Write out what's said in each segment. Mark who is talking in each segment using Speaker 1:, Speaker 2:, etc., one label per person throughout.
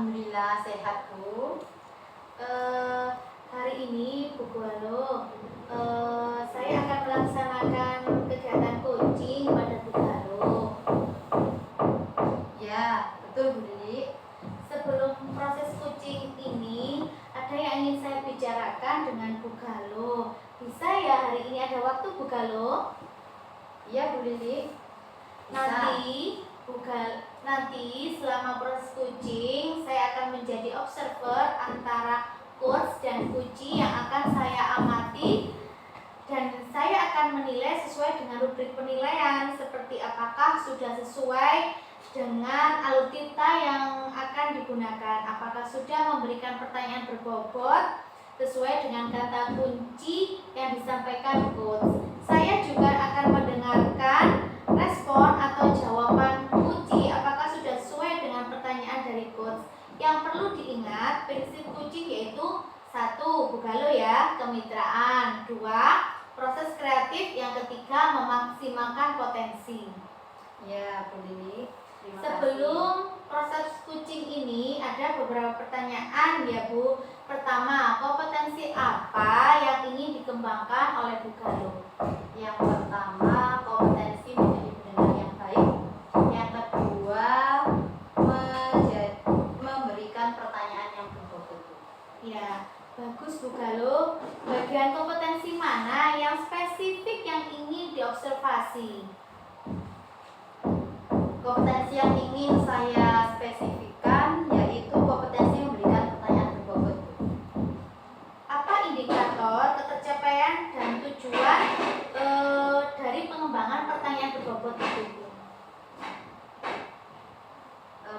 Speaker 1: Alhamdulillah sehat Bu. Hari ini Bu Galuh, saya akan melaksanakan kegiatan coaching pada Bu Galuh. Ya, betul Bu Lili. Sebelum proses coaching ini, ada yang ingin saya bicarakan dengan Bu Galuh. Bisa ya hari ini ada waktu Bu Galuh? Iya Bu Lili. Nanti selama proses coaching saya akan menjadi observer antara coach dan coachee yang akan saya amati, dan saya akan menilai sesuai dengan rubrik penilaian seperti apakah sudah sesuai dengan alutsista yang akan digunakan, apakah sudah memberikan pertanyaan berbobot sesuai dengan kata kunci yang disampaikan coach. Saya juga akan mendengarkan respon atau jawaban kunci apakah sudah sesuai dengan pertanyaan dari coach. Yang perlu diingat, prinsip kunci yaitu 1. Bu Galuh ya, kemitraan. 2. Proses kreatif. Yang ketiga, memaksimalkan potensi. Ya, Bu Lili. Sebelum proses coaching ini ada beberapa pertanyaan ya Bu. Pertama, kompetensi apa yang ingin dikembangkan oleh Bu Galuh? Yang pertama, kompetensi menjadi pendengar yang baik. Yang kedua, memberikan pertanyaan yang berbobot. Ya, bagus Bu Galuh. Bagian kompetensi mana yang spesifik yang ingin diobservasi? Kompetensi yang ingin saya spesifikkan yaitu kompetensi memberikan pertanyaan berbobot. Apa indikator ketercapaian dan tujuan dari pengembangan pertanyaan berbobot itu?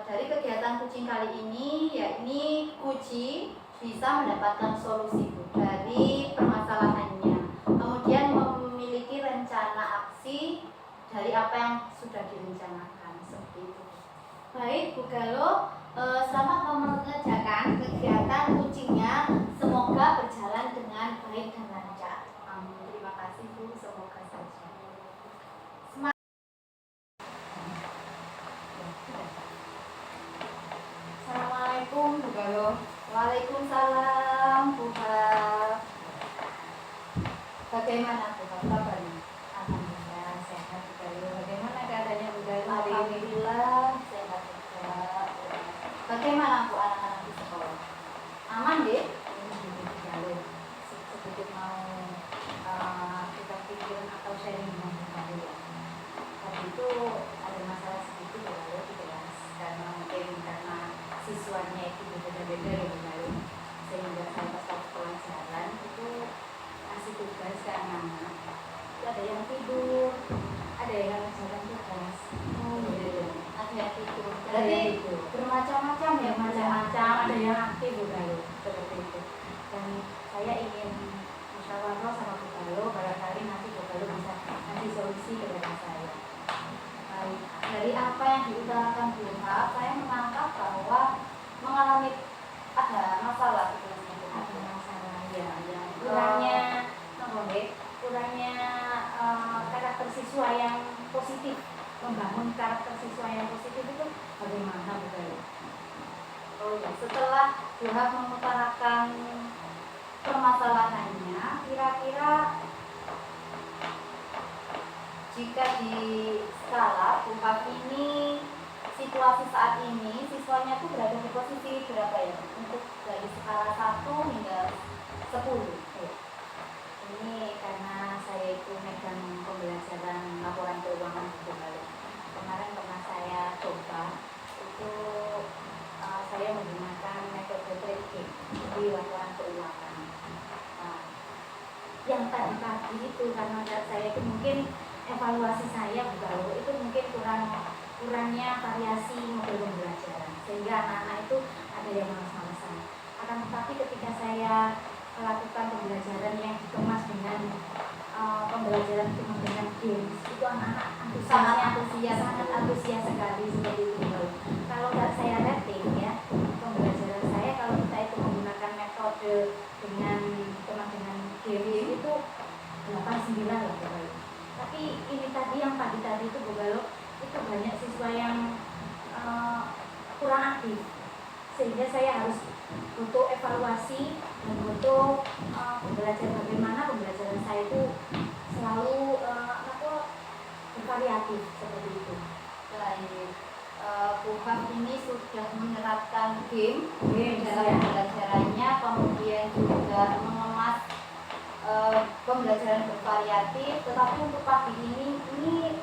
Speaker 1: Dari kegiatan coaching kali ini, yakni coaching bisa mendapatkan solusi dari permasalahannya, kemudian memiliki rencana aksi dari apa yang sudah direncanakan. Seperti itu. Baik Bu Galuh, selamat mengerjakan kegiatan coachingnya. Semoga berjalan dengan baik dan lancar. Amin. Terima kasih Bu, semoga saja. Assalamualaikum Bu Galuh. Waalaikumsalam Bu Galuh. Bagaimana Bu kabarnya? Alhamdulillah sehat Bu Galuh. Bagaimana keadaannya Bu Galuh? Alhamdulillah sehat juga. Bagaimana Bu anak-anak di sekolah? Aman deh? Bu Galuh. Sedikit mau kita pikirin atau sharing dengan Bu Galuh ya. Tadi itu ada masalah sedikit Bu Galuh di kelas, karena siswanya itu beda-beda ya Bu Galuh, sehingga saya pas waktu pelajaran itu kasih tugas ke anak-anak itu ada yang tidur, ada yang ngerjakan tugas. Ada yang tidur. Jadi bermacam-macam ya, macam-macam. Ada yang aktif Bu Galuh seperti itu. Dan saya ingin musyawarah sama Bu Galuh, barangkali nanti Bu Galuh bisa kasih solusi kepada saya. Baik, dari apa yang diutarakan Bu Ha, saya menangkap bahwa mengalami ada masalah di kelas itu. Ada masalah ya, yang kurangnya karakter siswa yang positif. Membangun karakter siswa yang positif itu bagaimana Bu Galuh? Oh ya, setelah Bu Ha mengutarakan permasalahannya, kira-kira jika di skala Bu Ha ini situasi saat ini siswanya tuh berada di posisi berapa ya? Untuk dari skala 1 hingga 10. Ini karena saya itu megang pembelajaran laporan keuangan Bu Galuh. Kemarin pernah saya coba itu saya menggunakan metode tracking di laporan keuangan. Yang tadi itu karena saya itu mungkin evaluasi saya Bu Galuh itu mungkin kurangnya variasi model pembelajaran, sehingga anak-anak itu ada yang malas-malasan. Akan tetapi ketika saya melakukan pembelajaran yang dikemas dengan pembelajaran dengan games, itu anak-anak sangat antusias sekali seperti itu. Kalau saya rating ya, pembelajaran saya kalau kita itu menggunakan metode dengan games itu 8-9 lah Bu Galuh. Tapi ini tadi yang tadi itu Bu Galuh, itu banyak siswa yang kurang aktif,
Speaker 2: sehingga saya harus butuh evaluasi dan butuh belajar bagaimana pembelajaran saya itu selalu bervariatif seperti itu.
Speaker 3: Baik, Bu Haf ini sudah menerapkan game dalam
Speaker 2: ya.
Speaker 3: pembelajarannya, kemudian juga mengemas pembelajaran bervariatif. Tetapi untuk pagi ini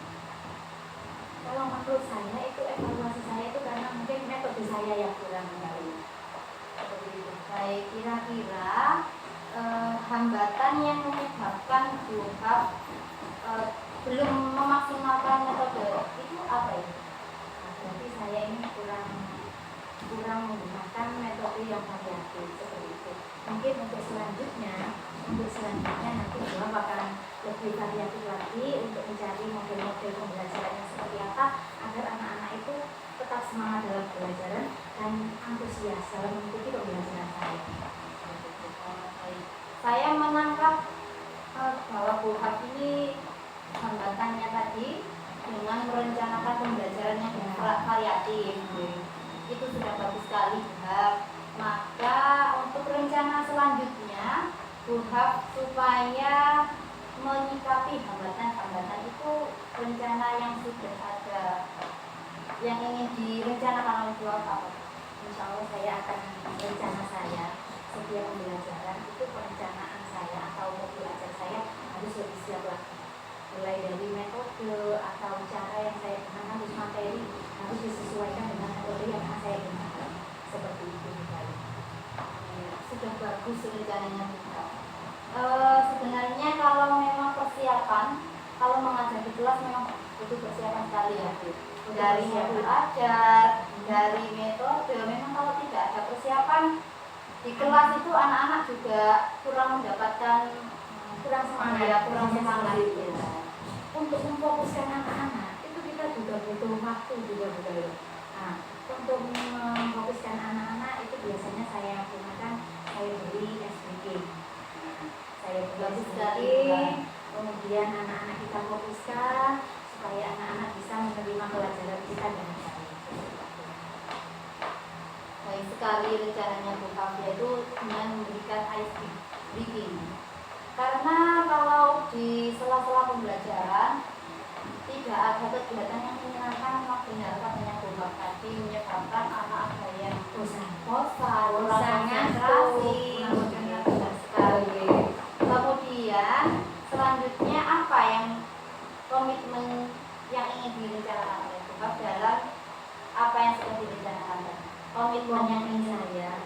Speaker 2: kalau menurut saya itu evaluasi saya itu karena mungkin metode saya yang kurang kali. Seperti itu.
Speaker 3: Baik, kira-kira hambatan yang menyebabkan Bu Haf belum memaksimalkan metode itu apa ya?
Speaker 2: Berarti saya ini kurang menggunakan metode yang variatif seperti itu. Mungkin untuk selanjutnya nanti Buah akan lebih variatif lagi untuk mencari model-model pembelajaran yang seperti apa agar anak-anak itu tetap semangat dalam pembelajaran dan antusias dalam mengikuti pembelajaran saya.
Speaker 3: Saya menangkap bahwa Bu Haf ini hambatannya tadi dengan merencanakan pembelajaran yang variatif. Itu sudah bagus sekali, Bu Haf. Maka untuk rencana selanjutnya Bu Haf supaya menyikapi hambatan-hambatan itu rencana yang sudah ada yang ingin direncanakan oleh Bu Haf apa?
Speaker 2: Insya Allah saya akan rencana saya setiap pembelajaran itu perencanaan saya atau mau belajar saya harus lebih siap lagi, mulai dari metode atau cara yang saya gunakan, harus materi harus disesuaikan dengan metode yang akan saya gunakan seperti itu.
Speaker 3: Sudah bagus rencananya Bu Haf. Sebenarnya kalau memang persiapan, kalau mengajar di kelas memang butuh persiapan sekali ya, dari metode ajar, dari metode. Memang kalau tidak ada persiapan di kelas itu anak-anak juga kurang mendapatkan
Speaker 2: kurang semangat
Speaker 3: ya.
Speaker 2: Untuk memfokuskan anak-anak itu kita juga butuh waktu juga budaya. Nah, untuk memfokuskan anak-anak itu biasanya saya gunakan, saya beri SBG. Saya beri SBG, kemudian anak-anak kita fokuskan supaya anak-anak bisa menerima pelajaran kita dengan baik.
Speaker 3: Baik sekali rencananya Bu Haf, yaitu dengan memberikan ice breaking. Karena kalau di sela-sela pembelajaran tidak ada kegiatan yang menyenangkan, maka benar katanya Bu Haf tadi menyebabkan anak ada yang bosan, konsentrasi, benar sekali. Kemudian selanjutnya apa yang komitmen yang ingin direncanakan oleh Bu Haf dalam apa yang sudah direncanakan? Komitmen yang ingin saya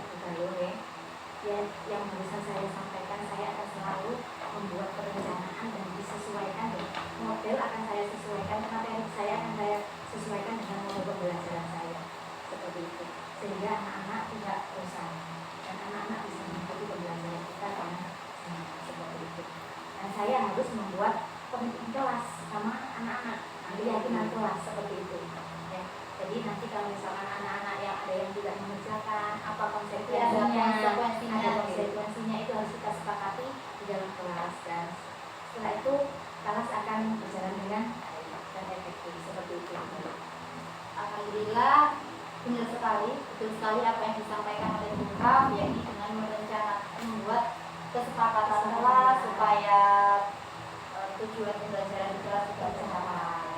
Speaker 2: yang barusan saya sampaikan, saya akan selalu membuat perencanaan dan disesuaikan dengan model, akan saya sesuaikan, materi saya akan saya sesuaikan dengan model pembelajaran saya seperti itu, sehingga anak-anak tidak bosan dan anak-anak bisa mengikuti pembelajaran kita dengan seperti itu. Dan saya harus membuat komitmen kelas sama anak-anak, keyakinan kelas seperti itu ya. Jadi nanti kalau misalkan anak-anak yang ada yang tidak mengerjakan apa konsekuensinya, ada konsekuensinya itu harus kita sepakati di dalam kelas, dan setelah itu kelas akan berjalan dengan baik dan efektif seperti itu.
Speaker 3: Alhamdulillah, benar sekali, betul sekali apa yang disampaikan oleh Bu Haf, yakni dengan merencanakan membuat kesepakatan kelas supaya tujuan pembelajaran di kelas juga tercapai.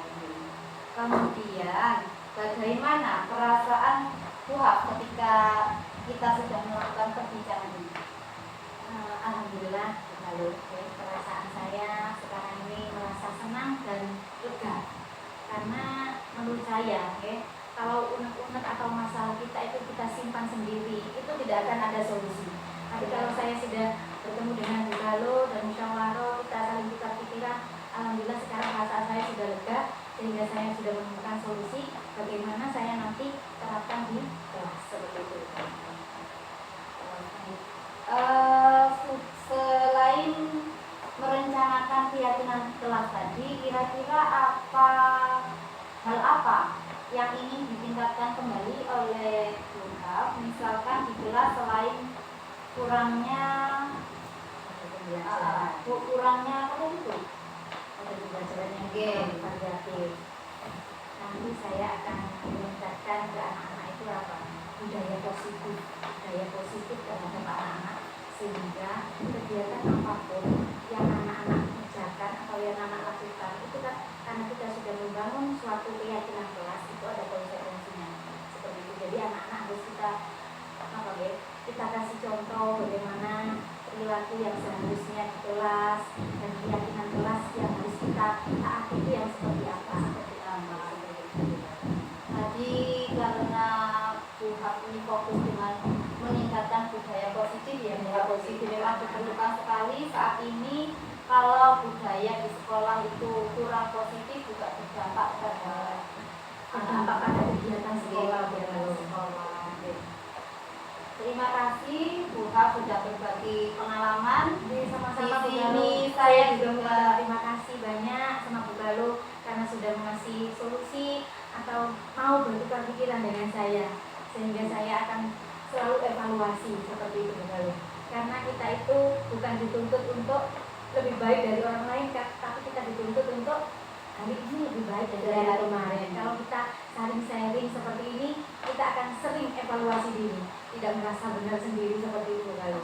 Speaker 3: Kemudian bagaimana perasaan Bu Haf ketika kita sudah melakukan perbincangan ini?
Speaker 2: Alhamdulillah, lalu perasaan saya sekarang ini merasa senang dan lega, karena menurut saya kalau unek-unek atau masalah kita itu kita simpan sendiri itu tidak akan ada solusi. Tapi kalau saya sudah bertemu dengan Bu Galo dan musyawarah, kita saling tukar pikiran, alhamdulillah sekarang perasaan saya sudah lega, sehingga saya sudah menemukan solusi bagaimana saya nanti terapkan di kelas seperti itu.
Speaker 3: Selain merencanakan keyakinan kelas tadi, kira-kira hal apa yang ingin ditingkatkan kembali oleh Bu Haf, misalkan di kelas selain kurangnya apa itu?
Speaker 2: Pembelajaran yang variatif. Nanti saya akan meningkatkan ke anak-anak itu apa? budaya positif terhadap anak-anak, sehingga kegiatan apapun yang anak-anak kerjakan atau yang anak lakukan itu kan karena kita sudah membangun suatu keyakinan kelas, itu ada konsekuensinya seperti itu. Jadi anak-anak harus kita kasih contoh bagaimana perilaku yang seharusnya di kelas dan keyakinan kelas yang harus kita taati itu yang seperti apa.
Speaker 3: Tadi karena Bu Hab ini fokus dengan meningkatkan budaya positif ya, budaya positif memang diperlukan sekali saat ini. Kalau budaya di sekolah itu kurang positif juga berdampak
Speaker 2: pada kegiatan sekolah.
Speaker 3: Terima kasih Bu Hab sudah berbagi pengalaman.
Speaker 2: Sama-sama
Speaker 3: Di sini saya juga
Speaker 2: terima kasih banyak sama Bu Galuh karena sudah mengasih solusi atau mau bertukar pikiran dengan saya, sehingga saya akan selalu evaluasi seperti itu Bu Galuh. Karena kita itu bukan dituntut untuk lebih baik dari orang lain, tapi kita dituntut untuk hari ini lebih baik dari hari kemarin. Kalau kita saling sharing seperti ini, kita akan sering evaluasi diri, tidak merasa benar sendiri seperti itu kalau.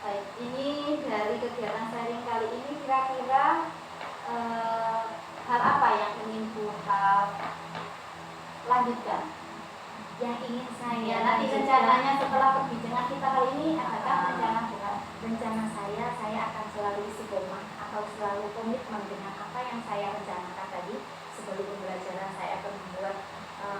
Speaker 3: Baik, ini dari kegiatan sharing kali ini kira-kira hal apa yang ingin Bu Hab lanjutkan?
Speaker 2: Yang ingin saya
Speaker 3: Nanti rencananya setelah perbincangan kita kali ini adakah rencana Bu Hab?
Speaker 2: Rencana saya akan selalu istiqomah atau selalu komitmen dengan apa yang saya rencanakan tadi. Sebelum pembelajaran saya akan membuat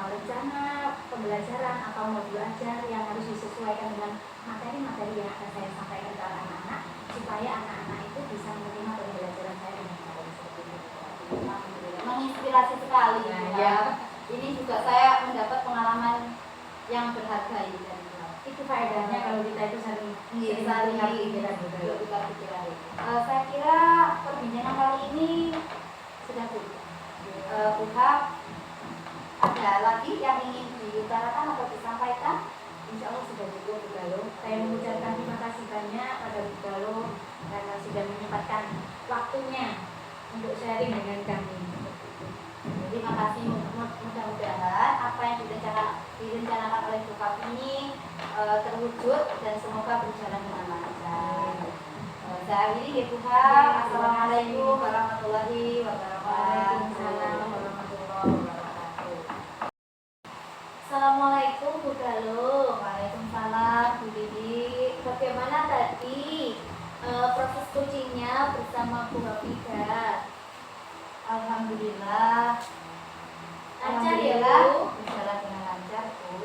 Speaker 2: rencana pembelajaran atau modul ajar yang harus disesuaikan dengan materi-materi yang akan saya sampaikan ke anak-anak, supaya anak-anak itu bisa menerima pembelajaran saya dengan baik seperti itu.
Speaker 3: Menginspirasi sekali
Speaker 2: Nah,
Speaker 3: Bu
Speaker 2: ya.
Speaker 3: Hab. Ini juga saya mendapat pengalaman yang berharga ini dari Bu Hab.
Speaker 2: Itu faedahnya kalau kita itu saling
Speaker 3: Saling
Speaker 2: pikiran juga.
Speaker 3: bertukar pikiran. Saya kira perbincangan kali ini sudah cukup. Bu Hab, ada lagi yang ingin diutarakan atau disampaikan?
Speaker 2: Insya Allah sudah cukup Bu Galuh. Saya mengucapkan terima kasih banyak pada Bu Galuh karena sudah menyempatkan waktunya untuk sharing dengan kami.
Speaker 3: Terima kasih, mudah-mudahan apa yang direncanakan oleh Bu Hab ini terwujud dan semoga berjalan dengan lancar. Saya akhiri ya Bu Hab. Assalamualaikum warahmatullahi wabarakatuh.
Speaker 2: Waalaikumsalam warahmatullahi wabarakatuh.
Speaker 1: Assalamualaikum Bu Galuh.
Speaker 3: Waalaikumsalam Bu Didi.
Speaker 1: Bagaimana tadi proses coachingnya bersama Bu Hafidah?
Speaker 3: Alhamdulillah.
Speaker 1: Lancar ya,
Speaker 3: Alhamdulillah,
Speaker 1: Bu?
Speaker 3: berjalan dengan lancar Bu.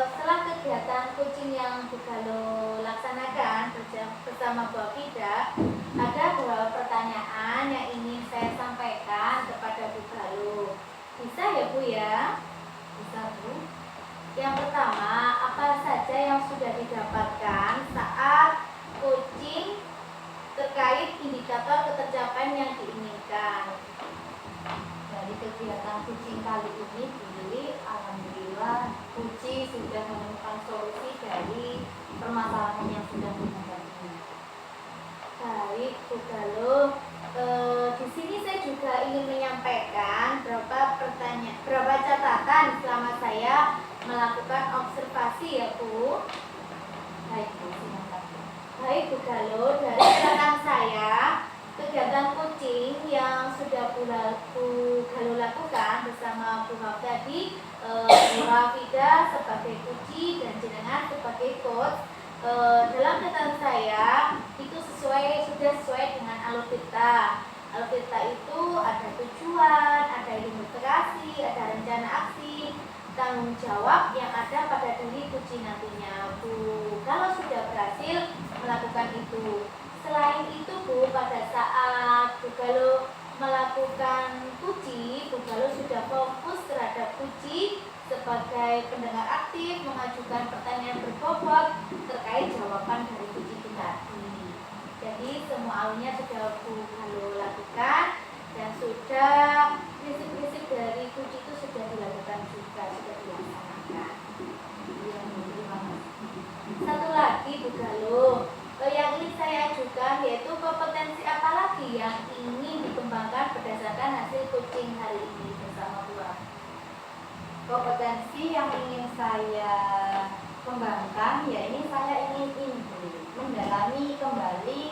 Speaker 1: Setelah kegiatan coaching yang Bu Galuh laksanakan bersama Bu Hafidah, ada beberapa pertanyaan yang ingin saya sampaikan kepada Bu Galuh. Bisa ya Bu ya?
Speaker 3: Bisa Bu.
Speaker 1: Yang pertama, apa saja yang sudah didapatkan saat coaching terkait indikator ketercapaian yang diinginkan?
Speaker 3: Dari kegiatan coaching kali ini Billy, alhamdulillah Puci sudah menemukan solusi dari permasalahan yang sudah dihadapi.
Speaker 1: Baik, Bu Galuh. Di sini saya juga ingin menyampaikan beberapa catatan selama saya melakukan observasi ya Bu.
Speaker 3: Baik Bu, silakan.
Speaker 1: Baik Bu Galuh, dari catatan saya, kegiatan coaching yang sudah Bu Galuh lakukan bersama Bu Hab tadi, Bu Hafidah sebagai coach dan jenengan sebagai coach, dalam catatan saya itu sudah sesuai dengan Aluvita. Aluvita itu ada tujuan, ada identifikasi, ada rencana aksi, tanggung jawab yang ada pada diri coach nantinya Bu. Kalau sudah berhasil melakukan itu. Selain itu Bu, pada saat Bu Galuh melakukan puji, Bu Galuh sudah fokus terhadap puji sebagai pendengar aktif, mengajukan pertanyaan berbobot terkait jawaban dari puji itu tadi. Jadi semua alurnya sudah Bu Galuh lakukan dan sudah prinsip-prinsip dari puji itu sudah dilakukan juga, sudah dilaksanakan. Satu lagi Bu Galuh, yang ingin saya ajukan yaitu kompetensi apa lagi yang ingin dikembangkan berdasarkan hasil coaching hari ini bersama Bu Hab.
Speaker 3: Kompetensi yang ingin saya kembangkan, ya ini saya ingin mendalami kembali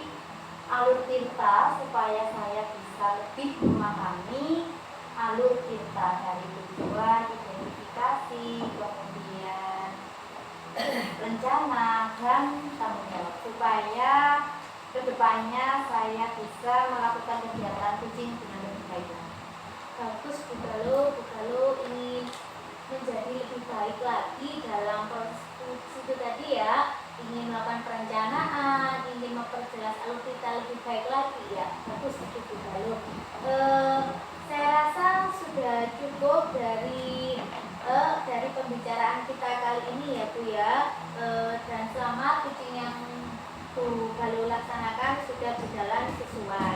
Speaker 3: alur tirta supaya saya bisa lebih memahami alur tirta dari tujuan, identifikasi, kemudian rencana dan tanggung jawab, supaya kedepannya saya bisa melakukan kegiatan coaching dengan lebih baik lagi.
Speaker 1: Bagus Bu Galuh ingin menjadi lebih baik lagi dalam proses itu tadi ya, ingin melakukan perencanaan, ingin memperjelas alur kita lebih baik lagi ya. Bagus itu Bu Galuh. Saya rasa sudah cukup dari pembicaraan kita kali ini ya Bu ya. Dan selama coaching yang Bu Galuh laksanakan sudah berjalan sesuai.